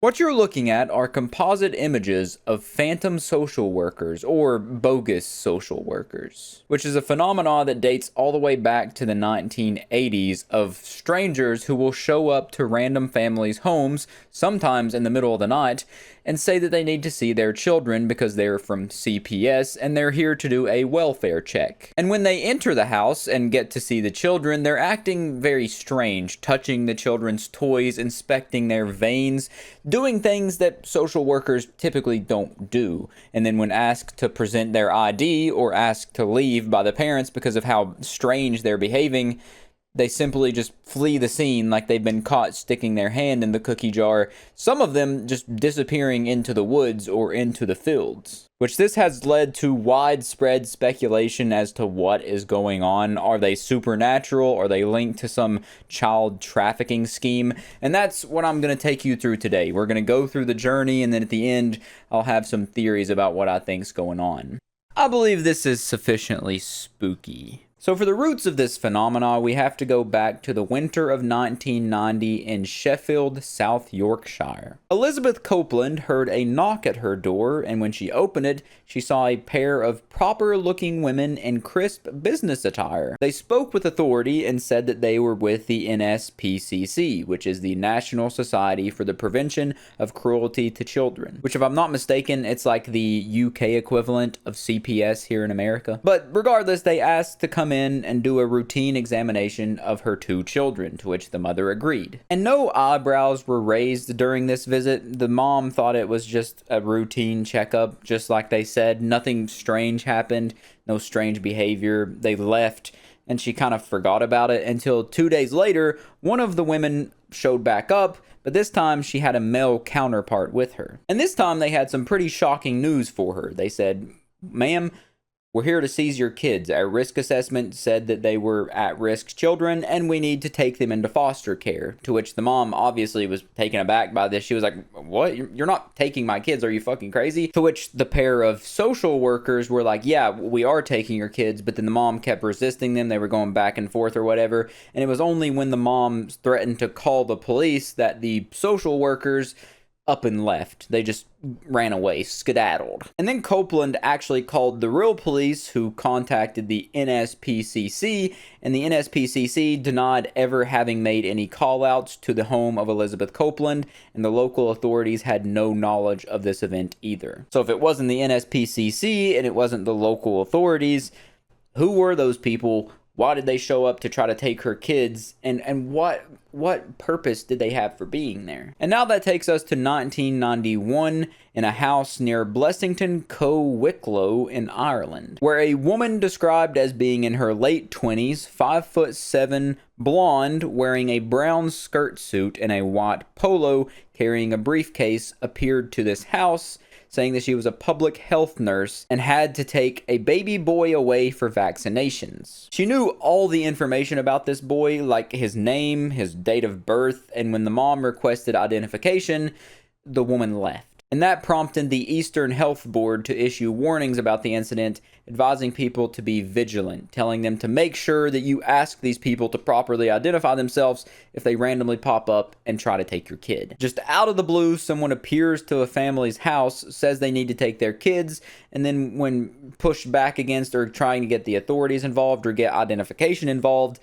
What you're looking at are composite images of phantom social workers, or bogus social workers, which is a phenomenon that dates all the way back to the 1980s of strangers who will show up to random families' homes, sometimes in the middle of the night, and say that they need to see their children because they're from CPS and they're here to do a welfare check. And when they enter the house and get to see the children, they're acting very strange, touching the children's toys, inspecting their veins, doing things that social workers typically don't do. And then when asked to present their ID or asked to leave by the parents because of how strange they're behaving, they simply just flee the scene like they've been caught sticking their hand in the cookie jar, some of them just disappearing into the woods or into the fields. Which this has led to widespread speculation as to what is going on. Are they supernatural? Are they linked to some child trafficking scheme? And that's what I'm going to take you through today. We're going to go through the journey, and then at the end, I'll have some theories about what I think's going on. I believe this is sufficiently spooky. So for the roots of this phenomena, we have to go back to the winter of 1990 in Sheffield, South Yorkshire. Elizabeth Copeland heard a knock at her door, and when she opened it, she saw a pair of proper-looking women in crisp business attire. They spoke with authority and said that they were with the NSPCC, which is the National Society for the Prevention of Cruelty to Children, which, if I'm not mistaken, it's like the UK equivalent of CPS here in America. But regardless, they asked to come in and do a routine examination of her two children, to which the mother agreed. And no eyebrows were raised during this visit. The mom thought it was just a routine checkup, just like they said. Nothing strange happened, no strange behavior. They left, and she kind of forgot about it until 2 days later, one of the women showed back up, but this time she had a male counterpart with her. And this time they had some pretty shocking news for her. They said, "Ma'am, we're here to seize your kids. Our risk assessment said that they were at-risk children, and we need to take them into foster care." To which the mom obviously was taken aback by this. She was like, "What? You're not taking my kids. Are you fucking crazy?" To which the pair of social workers were like, "Yeah, we are taking your kids," but then the mom kept resisting them. They were going back and forth or whatever. And it was only when the mom threatened to call the police that the social workers up and left. They just ran away, skedaddled. And then Copeland actually called the real police, who contacted the NSPCC, and the NSPCC denied ever having made any call-outs to the home of Elizabeth Copeland, and the local authorities had no knowledge of this event either. So if it wasn't the NSPCC and it wasn't the local authorities, who were those people? Why did they show up to try to take her kids? And what purpose did they have for being there? And now that takes us to 1991 in a house near Blessington Co-Wicklow in Ireland, where a woman described as being in her late 20s, 5'7", blonde, wearing a brown skirt suit and a white polo, carrying a briefcase, appeared to this house, saying that she was a public health nurse and had to take a baby boy away for vaccinations. She knew all the information about this boy, like his name, his date of birth, and when the mom requested identification, the woman left. And that prompted the Eastern Health Board to issue warnings about the incident, advising people to be vigilant, telling them to make sure that you ask these people to properly identify themselves if they randomly pop up and try to take your kid. Just out of the blue, someone appears to a family's house, says they need to take their kids, and then when pushed back against or trying to get the authorities involved or get identification involved,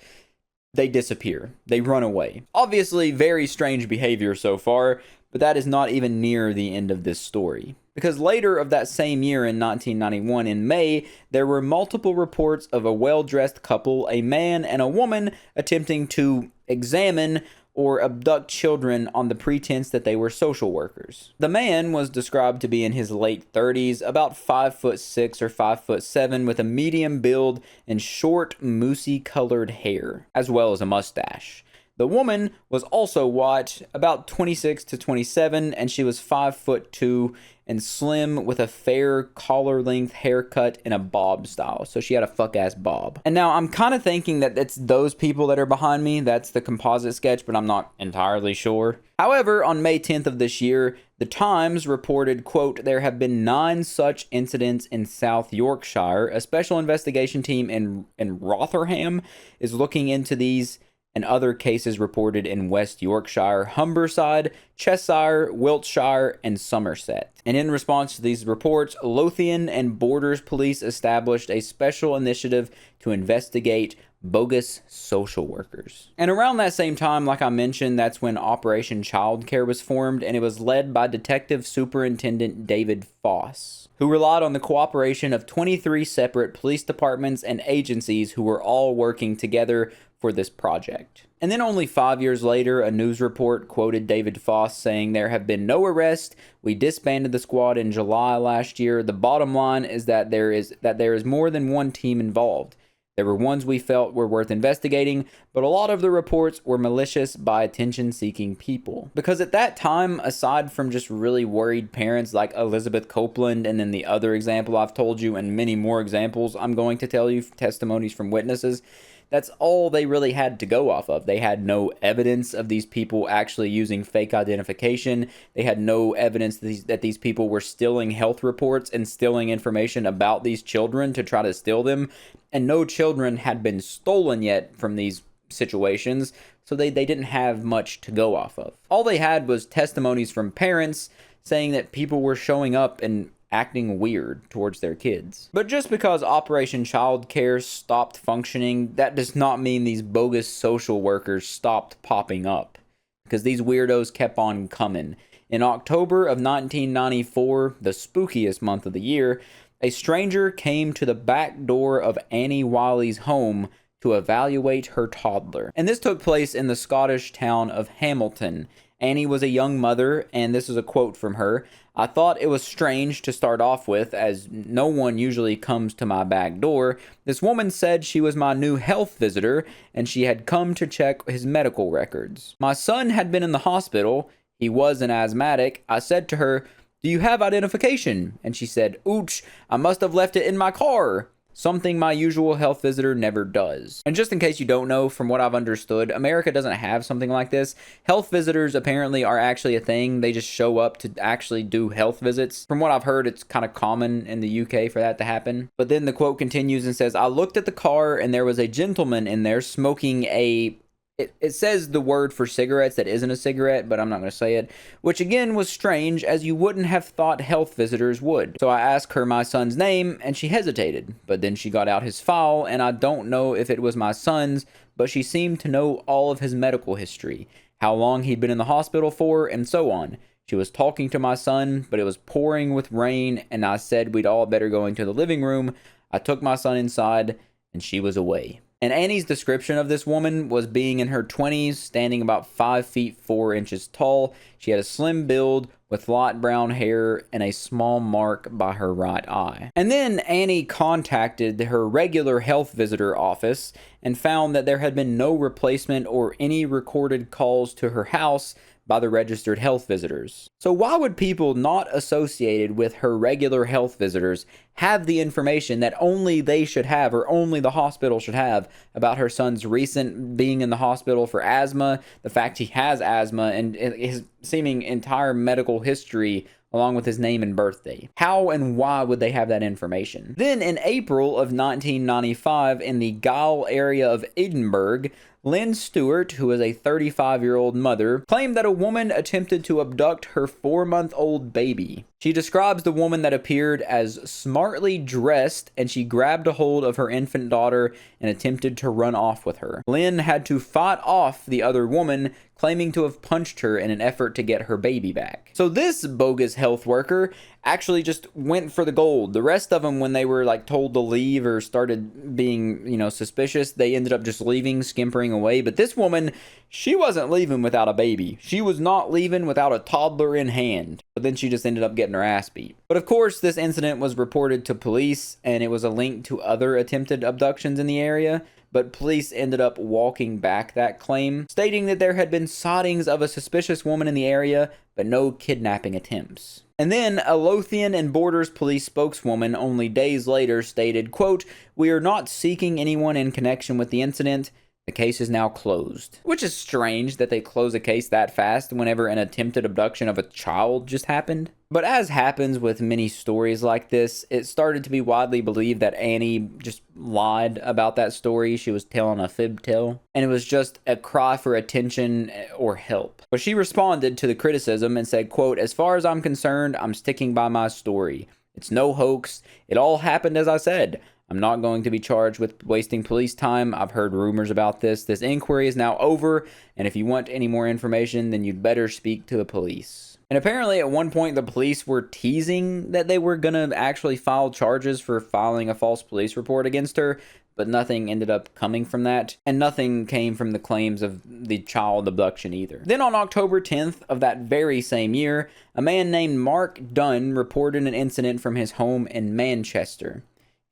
they disappear. They run away. Obviously, very strange behavior so far, but that is not even near the end of this story. Because later of that same year in 1991, in May, there were multiple reports of a well-dressed couple, a man and a woman, attempting to examine or abduct children on the pretense that they were social workers. The man was described to be in his late 30s, about 5'6" or 5'7", with a medium build and short, mousy-colored hair, as well as a mustache. The woman was also white, about 26 to 27, and she was 5'2" and slim with a fair collar-length haircut in a bob style. So she had a fuck-ass bob. And now I'm kind of thinking that it's those people that are behind me. That's the composite sketch, but I'm not entirely sure. However, on May 10th of this year, the Times reported, quote, "There have been 9 such incidents in South Yorkshire. A special investigation team in Rotherham is looking into these and other cases reported in West Yorkshire, Humberside, Cheshire, Wiltshire, and Somerset. And in response to these reports, Lothian and Borders Police established a special initiative to investigate bogus social workers. And around that same time, like I mentioned, that's when Operation Childcare was formed, and it was led by Detective Superintendent David Foss, who relied on the cooperation of 23 separate police departments and agencies who were all working together for this project. And then only 5 years later, a news report quoted David Foss saying, "There have been no arrests. We disbanded the squad in July last year. The bottom line is that there is more than one team involved. There were ones we felt were worth investigating, but a lot of the reports were malicious by attention-seeking people." Because at that time, aside from just really worried parents like Elizabeth Copeland and then the other example I've told you and many more examples I'm going to tell you, testimonies from witnesses, that's all they really had to go off of. They had no evidence of these people actually using fake identification. They had no evidence that these people were stealing health reports and stealing information about these children to try to steal them. And no children had been stolen yet from these situations, so they didn't have much to go off of. All they had was testimonies from parents saying that people were showing up and acting weird towards their kids. But just because Operation Childcare stopped functioning, that does not mean these bogus social workers stopped popping up, because these weirdos kept on coming. In October of 1994, the spookiest month of the year, a stranger came to the back door of Annie Wiley's home to evaluate her toddler. And this took place in the Scottish town of Hamilton. Annie was a young mother, and this is a quote from her: "I thought it was strange to start off with, as no one usually comes to my back door. This woman said she was my new health visitor, and she had come to check his medical records. My son had been in the hospital. He was an asthmatic. I said to her, 'Do you have identification?' And she said, 'Ooch, I must have left it in my car.' Something my usual health visitor never does." And just in case you don't know, from what I've understood, America doesn't have something like this. Health visitors apparently are actually a thing. They just show up to actually do health visits. From what I've heard, it's kind of common in the UK for that to happen. But then the quote continues and says, "I looked at the car and there was a gentleman in there smoking a..." It says the word for cigarettes that isn't a cigarette, but I'm not going to say it, which again was strange, as you wouldn't have thought health visitors would. So I asked her my son's name, and she hesitated, but then she got out his file, and I don't know if it was my son's, but she seemed to know all of his medical history, how long he'd been in the hospital for, and so on. She was talking to my son, but it was pouring with rain, and I said we'd all better go into the living room. I took my son inside, and she was away." And Annie's description of this woman was being in her 20s, standing about 5 feet 4 inches tall. She had a slim build with light brown hair and a small mark by her right eye. And then Annie contacted her regular health visitor office and found that there had been no replacement or any recorded calls to her house by the registered health visitors. So why would people not associated with her regular health visitors have the information that only they should have, or only the hospital should have, about her son's recent being in the hospital for asthma, the fact he has asthma, and his seeming entire medical history along with his name and birthday? How and why would they have that information? Then in April of 1995, in the Gyle area of Edinburgh, Lynn Stewart, who is a 35-year-old mother, claimed that a woman attempted to abduct her 4-month-old baby. She describes the woman that appeared as smartly dressed, and she grabbed a hold of her infant daughter and attempted to run off with her. Lynn had to fight off the other woman, claiming to have punched her in an effort to get her baby back. So this bogus health worker actually just went for the gold. The rest of them, when they were like told to leave or started being, suspicious, they ended up just leaving, skimpering away. But this woman, she wasn't leaving without a baby. She was not leaving without a toddler in hand. But then she just ended up getting her ass beat. But of course, this incident was reported to police, and it was a link to other attempted abductions in the area. But police ended up walking back that claim, stating that there had been sightings of a suspicious woman in the area, but no kidnapping attempts. And then a Lothian and Borders police spokeswoman only days later stated, quote, "We are not seeking anyone in connection with the incident. The case is now closed." Which is strange that they close a case that fast whenever an attempted abduction of a child just happened. But as happens with many stories like this, it started to be widely believed that Annie just lied about that story. She was telling a fib tale, and it was just a cry for attention or help. But she responded to the criticism and said, quote, "As far as I'm concerned, I'm sticking by my story. It's no hoax. It all happened as I said. I'm not going to be charged with wasting police time. I've heard rumors about this. This inquiry is now over, and if you want any more information, then you'd better speak to the police." And apparently at one point the police were teasing that they were going to actually file charges for filing a false police report against her, but nothing ended up coming from that, and nothing came from the claims of the child abduction either. Then on October 10th of that very same year, a man named Mark Dunn reported an incident from his home in Manchester.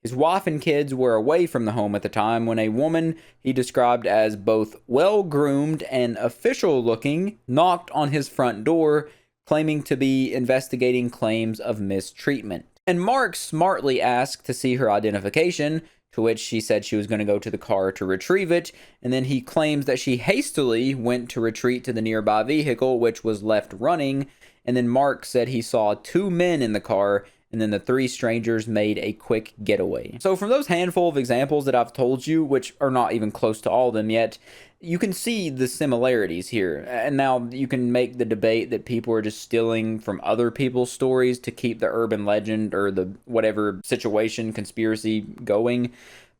His wife and kids were away from the home at the time when a woman he described as both well-groomed and official-looking knocked on his front door, claiming to be investigating claims of mistreatment. And Mark smartly asked to see her identification, to which she said she was going to go to the car to retrieve it, and then he claims that she hastily went to retreat to the nearby vehicle, which was left running, and then Mark said he saw 2 men in the car, and then the 3 strangers made a quick getaway. So from those handful of examples that I've told you, which are not even close to all of them yet, you can see the similarities here. And now you can make the debate that people are just stealing from other people's stories to keep the urban legend or the whatever situation, conspiracy going.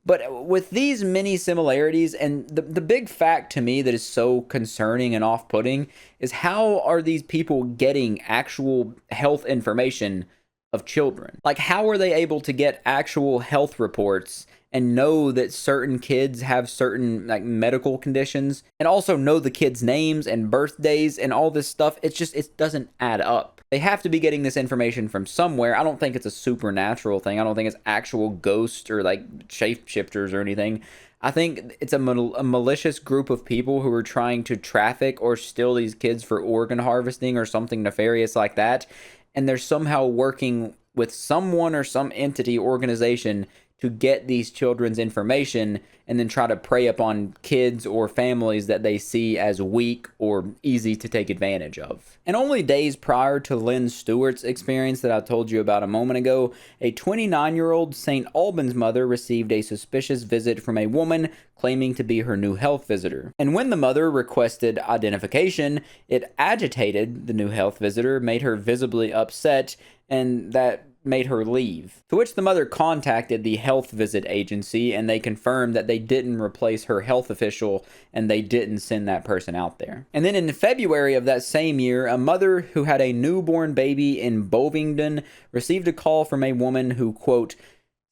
But with these many similarities, and the big fact to me that is so concerning and off-putting is how are these people getting actual health information of children? Like, how are they able to get actual health reports and know that certain kids have certain like medical conditions, and also know the kids' names and birthdays and all this stuff? It doesn't add up. They have to be getting this information from somewhere. I don't think it's a supernatural thing. I don't think it's actual ghosts or like shapeshifters or anything. I think it's a malicious group of people who are trying to traffic or steal these kids for organ harvesting or something nefarious like that. And they're somehow working with someone or some entity, organization, to get these children's information and then try to prey upon kids or families that they see as weak or easy to take advantage of. And only days prior to Lynn Stewart's experience that I told you about a moment ago, a 29-year-old St. Albans mother received a suspicious visit from a woman claiming to be her new health visitor. And when the mother requested identification, it agitated the new health visitor, made her visibly upset, and that made her leave. To which the mother contacted the health visit agency, and they confirmed that they didn't replace her health official and they didn't send that person out there. And then in February of that same year, a mother who had a newborn baby in Bovingdon received a call from a woman who, quote,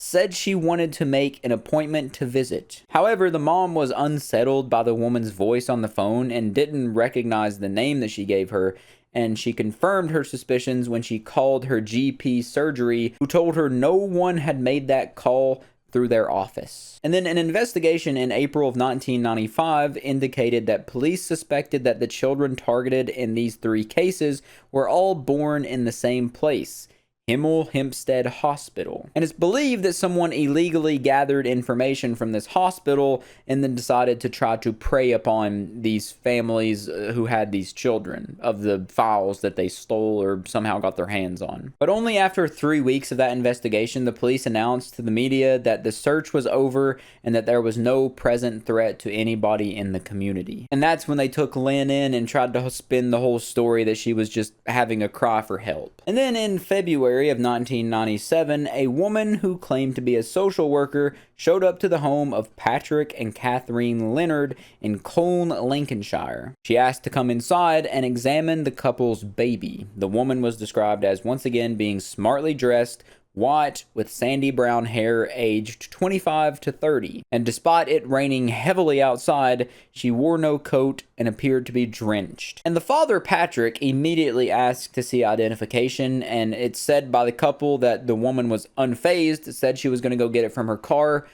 said she wanted to make an appointment to visit. However, the mom was unsettled by the woman's voice on the phone and didn't recognize the name that she gave her, and she confirmed her suspicions when she called her GP surgery, who told her no one had made that call through their office. And then an investigation in April of 1995 indicated that police suspected that the children targeted in these 3 cases were all born in the same place, Hemel Hempstead Hospital. And it's believed that someone illegally gathered information from this hospital and then decided to try to prey upon these families who had these children of the files that they stole or somehow got their hands on. But only after 3 weeks of that investigation, the police announced to the media that the search was over and that there was no present threat to anybody in the community. And that's when they took Lynn in and tried to spin the whole story that she was just having a cry for help. And then in February of 1997, a woman who claimed to be a social worker showed up to the home of Patrick and Catherine Leonard in Colne, Lincolnshire. She asked to come inside and examine the couple's baby. The woman was described as once again being smartly dressed, white, with sandy brown hair, aged 25 to 30. And despite it raining heavily outside, she wore no coat and appeared to be drenched. And the father, Patrick, immediately asked to see identification, and it's said by the couple that the woman was unfazed, said she was going to go get it from her car,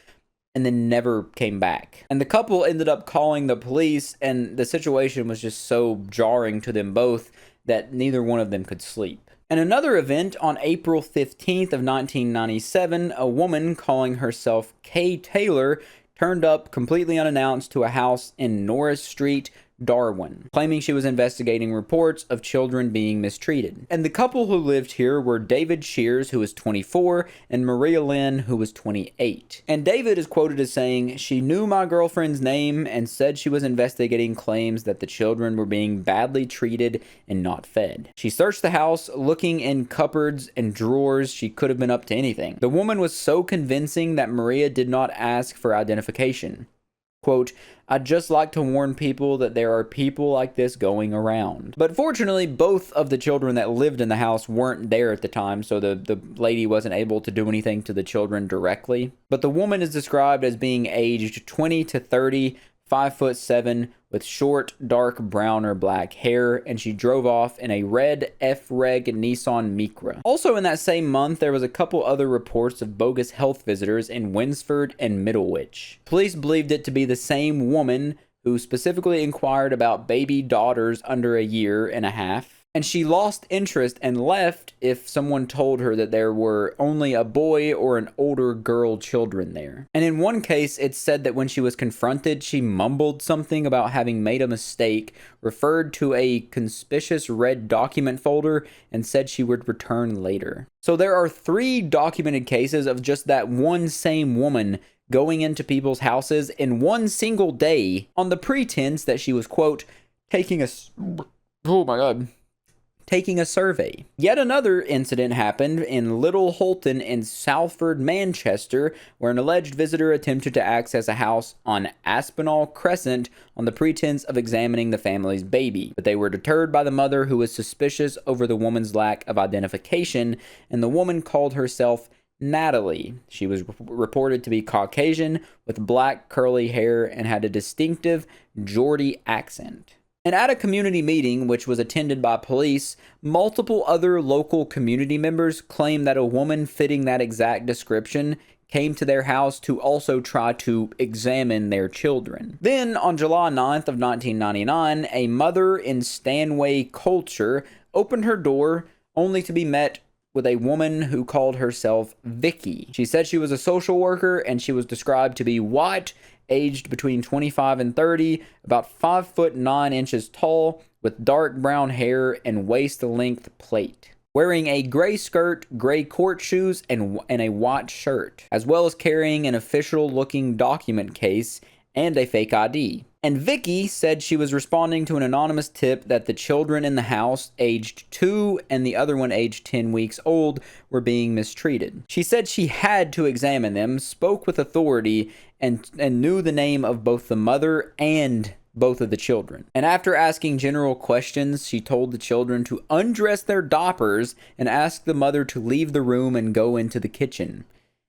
and then never came back. And the couple ended up calling the police, and the situation was just so jarring to them both that neither one of them could sleep. And another event on April 15th of 1997, a woman calling herself Kay Taylor turned up completely unannounced to a house in Norris Street, Darwin, claiming she was investigating reports of children being mistreated. And the couple who lived here were David Shears, who was 24, and Maria Lynn, who was 28. And David is quoted as saying, "She knew my girlfriend's name and said she was investigating claims that the children were being badly treated and not fed. She searched the house, looking in cupboards and drawers. She could have been up to anything. The woman was so convincing that Maria did not ask for identification. Quote, I'd just like to warn people that there are people like this going around." But fortunately, both of the children that lived in the house weren't there at the time, so the lady wasn't able to do anything to the children directly. But the woman is described as being aged 20 to 30, 5'7", with short, dark brown or black hair, and she drove off in a red F-Reg Nissan Micra. Also in that same month, there was a couple other reports of bogus health visitors in Winsford and Middlewich. Police believed it to be the same woman who specifically inquired about baby daughters under a year and a half. And she lost interest and left if someone told her that there were only a boy or an older girl children there. And in one case, it's said that when she was confronted, she mumbled something about having made a mistake, referred to a conspicuous red document folder, and said she would return later. So there are 3 documented cases of just that one same woman going into people's houses in one single day on the pretense that she was, quote, taking a survey. Yet another incident happened in Little Holton in Salford, Manchester, where an alleged visitor attempted to access a house on Aspinall Crescent on the pretense of examining the family's baby. But they were deterred by the mother, who was suspicious over the woman's lack of identification, and the woman called herself Natalie. She was reported to be Caucasian with black curly hair and had a distinctive Geordie accent. And at a community meeting, which was attended by police, multiple other local community members claimed that a woman fitting that exact description came to their house to also try to examine their children. Then, on July 9th of 1999, a mother in Stanway, Culture, opened her door only to be met with a woman who called herself Vicky. She said she was a social worker, and she was described to be white, aged between 25 and 30, about 5'9" tall, with dark brown hair and waist-length plait, wearing a gray skirt, gray court shoes, and a white shirt, as well as carrying an official-looking document case and a fake ID. And Vicky said she was responding to an anonymous tip that the children in the house, aged 2 and the other one aged 10 weeks old, were being mistreated. She said she had to examine them, spoke with authority, and knew the name of both the mother and both of the children. And after asking general questions, she told the children to undress their diapers and asked the mother to leave the room and go into the kitchen.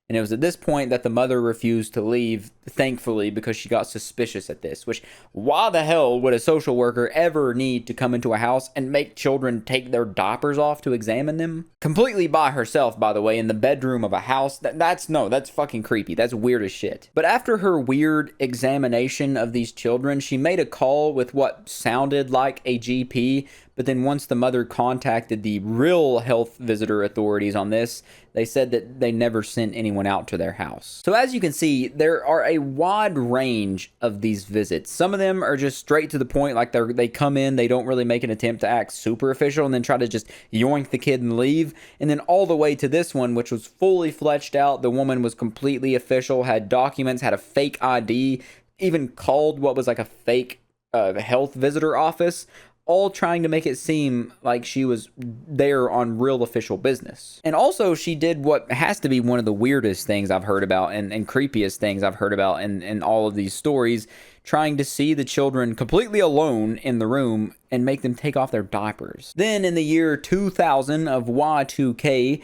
And it was at this point that the mother refused to leave, thankfully, because she got suspicious at this. Which, why the hell would a social worker ever need to come into a house and make children take their diapers off to examine them? Completely by herself, by the way, in the bedroom of a house. That's fucking creepy. That's weird as shit. But after her weird examination of these children, she made a call with what sounded like a GP. But then once the mother contacted the real health visitor authorities on this, they said that they never sent anyone out to their house. So as you can see, there are a wide range of these visits. Some of them are just straight to the point, like they come in, they don't really make an attempt to act super official and then try to just yoink the kid and leave. And then all the way to this one, which was fully fleshed out. The woman was completely official, had documents, had a fake ID, even called what was like a fake health visitor office, all trying to make it seem like she was there on real official business. And also, she did what has to be one of the weirdest things I've heard about and creepiest things I've heard about in all of these stories, trying to see the children completely alone in the room and make them take off their diapers. Then, in the year 2000 of Y2K,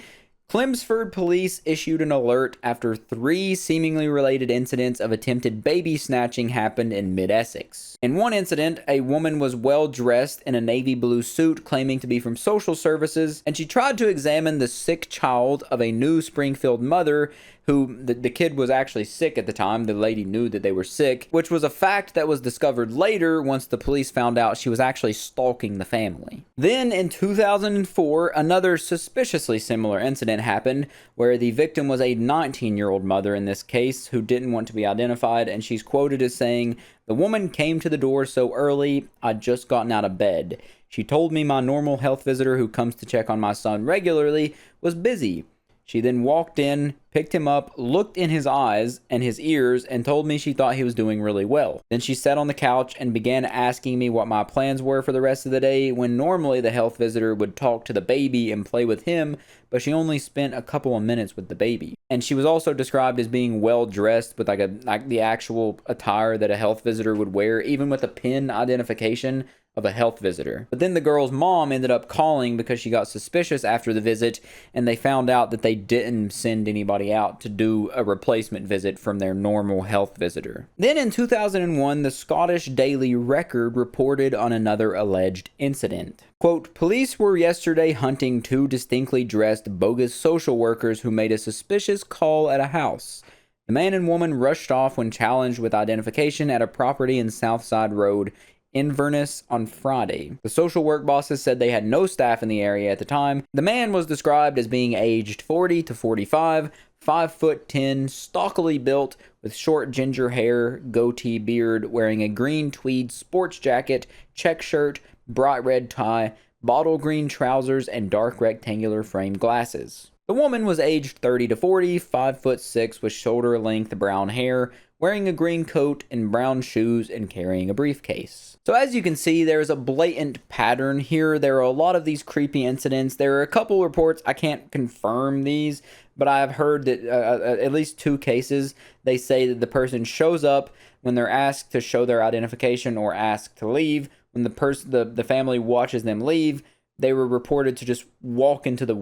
Chelmsford police issued an alert after 3 seemingly related incidents of attempted baby snatching happened in mid-Essex. In one incident, a woman was well dressed in a navy blue suit claiming to be from social services, and she tried to examine the sick child of a New Springfield mother who the kid was actually sick at the time. The lady knew that they were sick, which was a fact that was discovered later once the police found out she was actually stalking the family. Then in 2004, another suspiciously similar incident happened where the victim was a 19-year-old mother in this case who didn't want to be identified, and she's quoted as saying, "The woman came to the door so early, I'd just gotten out of bed. She told me my normal health visitor who comes to check on my son regularly was busy. She then walked in, picked him up, looked in his eyes and his ears, and told me she thought he was doing really well. Then she sat on the couch and began asking me what my plans were for the rest of the day, when normally the health visitor would talk to the baby and play with him, but she only spent a couple of minutes with the baby." And she was also described as being well dressed with like the actual attire that a health visitor would wear, even with a PIN identification of a health visitor. But then the girl's mom ended up calling because she got suspicious after the visit, and they found out that they didn't send anybody out to do a replacement visit from their normal health visitor. Then in 2001, the Scottish Daily Record reported on another alleged incident. Quote, "Police were yesterday hunting two distinctly dressed bogus social workers who made a suspicious call at a house. The man and woman rushed off when challenged with identification at a property in Southside Road, Inverness, on Friday. The social work bosses said they had no staff in the area at the time. The man was described as being aged 40 to 45, 5'10", stockily built, with short ginger hair, goatee beard, wearing a green tweed sports jacket, check shirt, bright red tie, bottle green trousers, and dark rectangular frame glasses. The woman was aged 30 to 40, 5'6", with shoulder-length brown hair, wearing a green coat and brown shoes, and carrying a briefcase." So as you can see, there's a blatant pattern here. There are a lot of these creepy incidents. There are a couple reports, I can't confirm these, but I've heard that at least 2 cases, they say that the person shows up when they're asked to show their identification or asked to leave. When the family watches them leave, they were reported to just walk into the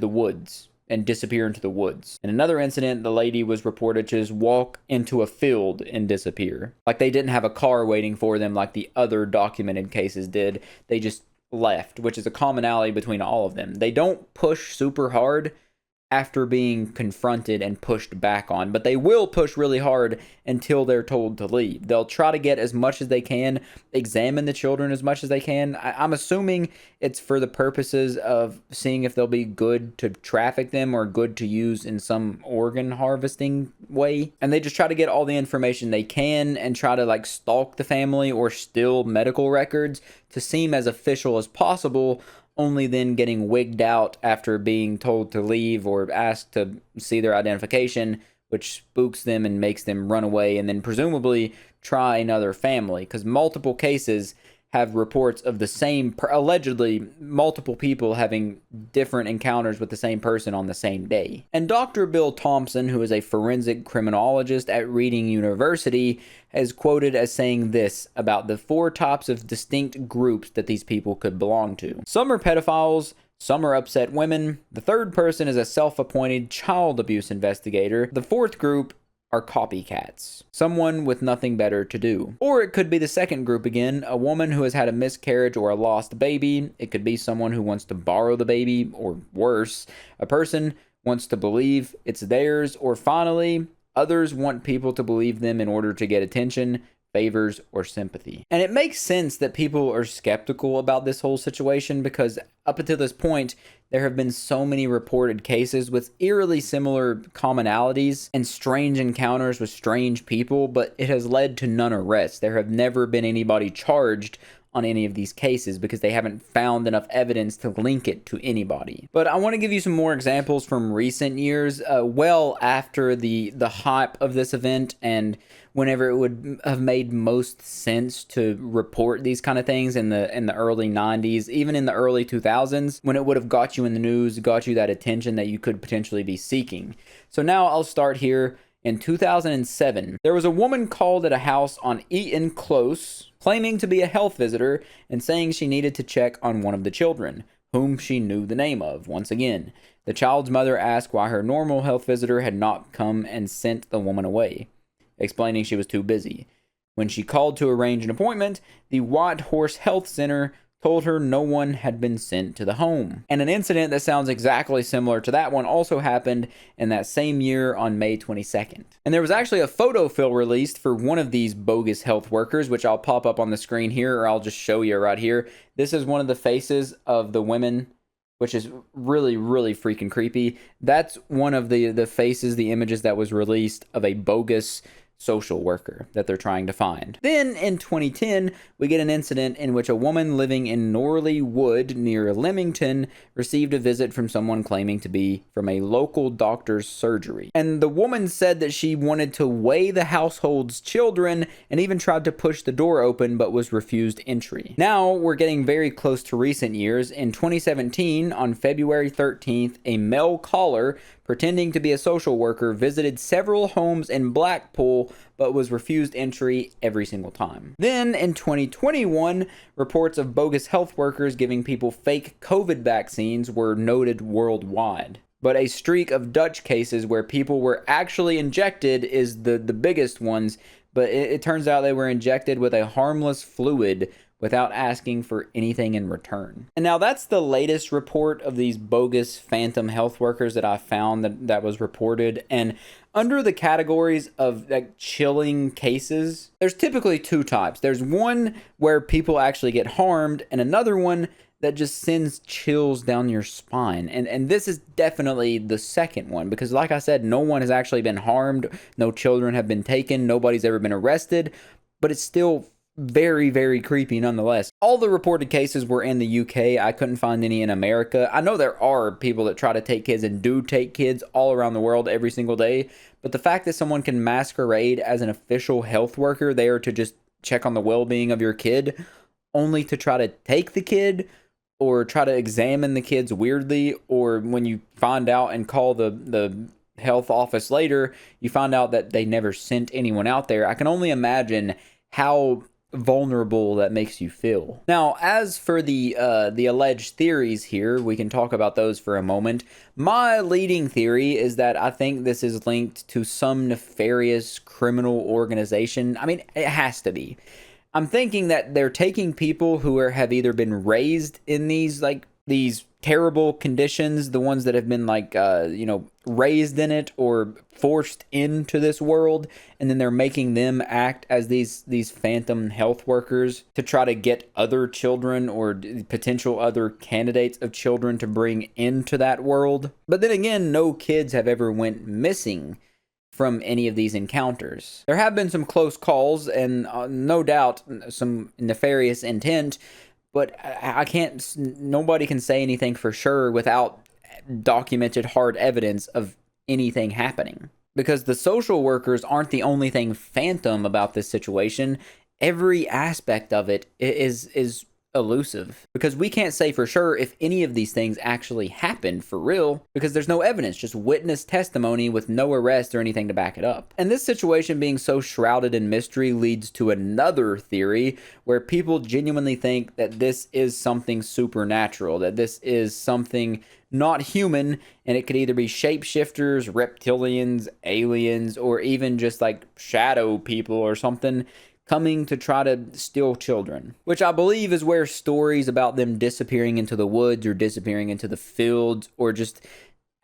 woods and disappear into the woods. In another incident, the lady was reported to just walk into a field and disappear. Like they didn't have a car waiting for them like the other documented cases did. They just left, which is a commonality between all of them. They don't push super hard after being confronted and pushed back on, but they will push really hard until they're told to leave. They'll try to get as much as they can, examine the children as much as they can. I'm assuming it's for the purposes of seeing if they'll be good to traffic them or good to use in some organ harvesting way. And they just try to get all the information they can and try to like stalk the family or steal medical records to seem as official as possible, only then getting wigged out after being told to leave or asked to see their identification, which spooks them and makes them run away and then presumably try another family, because multiple cases have reports of the same, allegedly multiple people having different encounters with the same person on the same day. And Dr. Bill Thompson, who is a forensic criminologist at Reading University, is quoted as saying this about the 4 types of distinct groups that these people could belong to. Some are pedophiles, some are upset women, the third person is a self-appointed child abuse investigator, the fourth group are copycats, someone with nothing better to do. Or it could be the second group again, a woman who has had a miscarriage or a lost baby. It could be someone who wants to borrow the baby, or worse, a person wants to believe it's theirs, or finally, others want people to believe them in order to get attention, favors, or sympathy. And it makes sense that people are skeptical about this whole situation because up until this point, there have been so many reported cases with eerily similar commonalities and strange encounters with strange people, but it has led to none arrests. There have never been anybody charged on any of these cases because they haven't found enough evidence to link it to anybody. But I want to give you some more examples from recent years, well after the hype of this event and whenever it would have made most sense to report these kind of things in the early 90s, even in the early 2000s, when it would have got you in the news, got you that attention that you could potentially be seeking. So now I'll start here. In 2007, there was a woman called at a house on Eaton Close, claiming to be a health visitor and saying she needed to check on one of the children, whom she knew the name of. Once again, the child's mother asked why her normal health visitor had not come and sent the woman away, explaining she was too busy. When she called to arrange an appointment, the White Horse Health Center told her no one had been sent to the home. And an incident that sounds exactly similar to that one also happened in that same year on May 22nd. And there was actually a photo fill released for one of these bogus health workers, which I'll pop up on the screen here, or I'll just show you right here. This is one of the faces of the women which is really, really freaking creepy. That's one of the faces, the images that was released of a bogus social worker that they're trying to find. Then in 2010, we get an incident in which a woman living in Norley Wood near Leamington received a visit from someone claiming to be from a local doctor's surgery. And the woman said that she wanted to weigh the household's children and even tried to push the door open but was refused entry. Now we're getting very close to recent years. In 2017, on February 13th, a male caller pretending to be a social worker visited several homes in Blackpool but was refused entry every single time. Then in 2021, reports of bogus health workers giving people fake COVID vaccines were noted worldwide. But a streak of Dutch cases where people were actually injected is the biggest ones, but it turns out they were injected with a harmless fluid without asking for anything in return. And now that's the latest report of these bogus phantom health workers that I found that was reported. And under the categories of like chilling cases, there's typically two types. There's one where people actually get harmed, and another one that just sends chills down your spine. And this is definitely the second one, because like I said, no one has actually been harmed, no children have been taken, nobody's ever been arrested, but it's still very, very creepy nonetheless. All the reported cases were in the UK. I couldn't find any in America. I know there are people that try to take kids and do take kids all around the world every single day, but the fact that someone can masquerade as an official health worker there to just check on the well-being of your kid, only to try to take the kid or try to examine the kids weirdly, or when you find out and call the health office later, you find out that they never sent anyone out there. I can only imagine how vulnerable that makes you feel. Now, as for the alleged theories here, we can talk about those for a moment. My leading theory is that I think this is linked to some nefarious criminal organization. I mean, it has to be. I'm thinking that they're taking people who have either been raised in these terrible conditions, the ones that have been raised in it or forced into this world, and then they're making them act as these phantom health workers to try to get other children or potential other candidates of children to bring into that world. But then again, no kids have ever went missing from any of these encounters. There have been some close calls and no doubt some nefarious intent, but nobody can say anything for sure without documented hard evidence of anything happening. Because the social workers aren't the only thing phantom about this situation. Every aspect of it is elusive. Because we can't say for sure if any of these things actually happened for real, because there's no evidence, just witness testimony with no arrest or anything to back it up. And this situation being so shrouded in mystery leads to another theory where people genuinely think that this is something supernatural, that this is something not human, and it could either be shapeshifters, reptilians, aliens, or even just like shadow people or something coming to try to steal children, which I believe is where stories about them disappearing into the woods or disappearing into the fields or just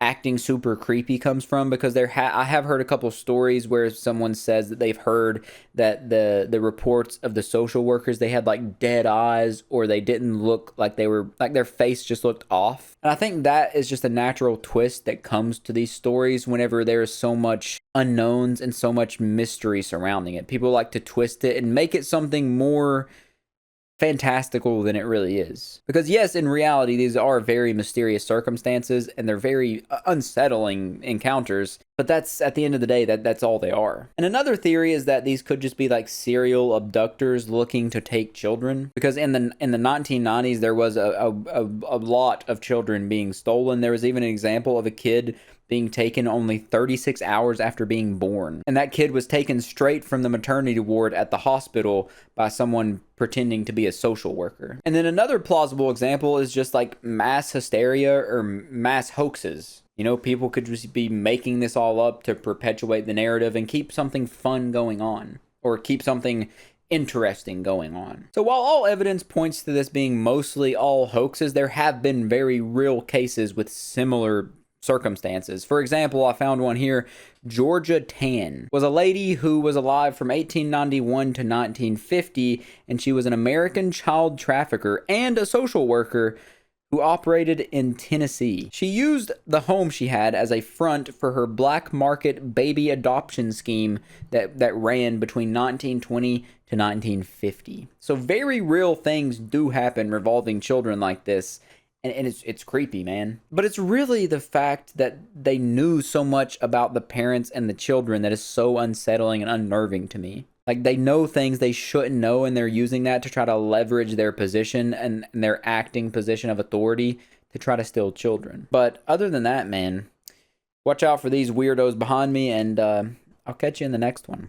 acting super creepy comes from, because I have heard a couple stories where someone says that they've heard that the reports of the social workers, they had like dead eyes, or they didn't look like they were, like their face just looked off. And I think that is just a natural twist that comes to these stories whenever there is so much unknowns and so much mystery surrounding it. People like to twist it and make it something more fantastical than it really is. Because yes, in reality, these are very mysterious circumstances and they're very unsettling encounters, but that's, at the end of the day, that's all they are. And another theory is that these could just be like serial abductors looking to take children, because in the 1990s there was a lot of children being stolen. There was even an example of a kid being taken only 36 hours after being born. And that kid was taken straight from the maternity ward at the hospital by someone pretending to be a social worker. And then another plausible example is just like mass hysteria or mass hoaxes. You know, people could just be making this all up to perpetuate the narrative and keep something fun going on, or keep something interesting going on. So while all evidence points to this being mostly all hoaxes, there have been very real cases with similar circumstances. For example, I found one here. Georgia Tan was a lady who was alive from 1891 to 1950, and she was an American child trafficker and a social worker who operated in Tennessee. She used the home she had as a front for her black market baby adoption scheme that ran between 1920 to 1950. So very real things do happen revolving children like this. And it's creepy, man. But it's really the fact that they knew so much about the parents and the children that is so unsettling and unnerving to me. Like, they know things they shouldn't know, and they're using that to try to leverage their position and their acting position of authority to try to steal children. But other than that, man, watch out for these weirdos behind me, and I'll catch you in the next one.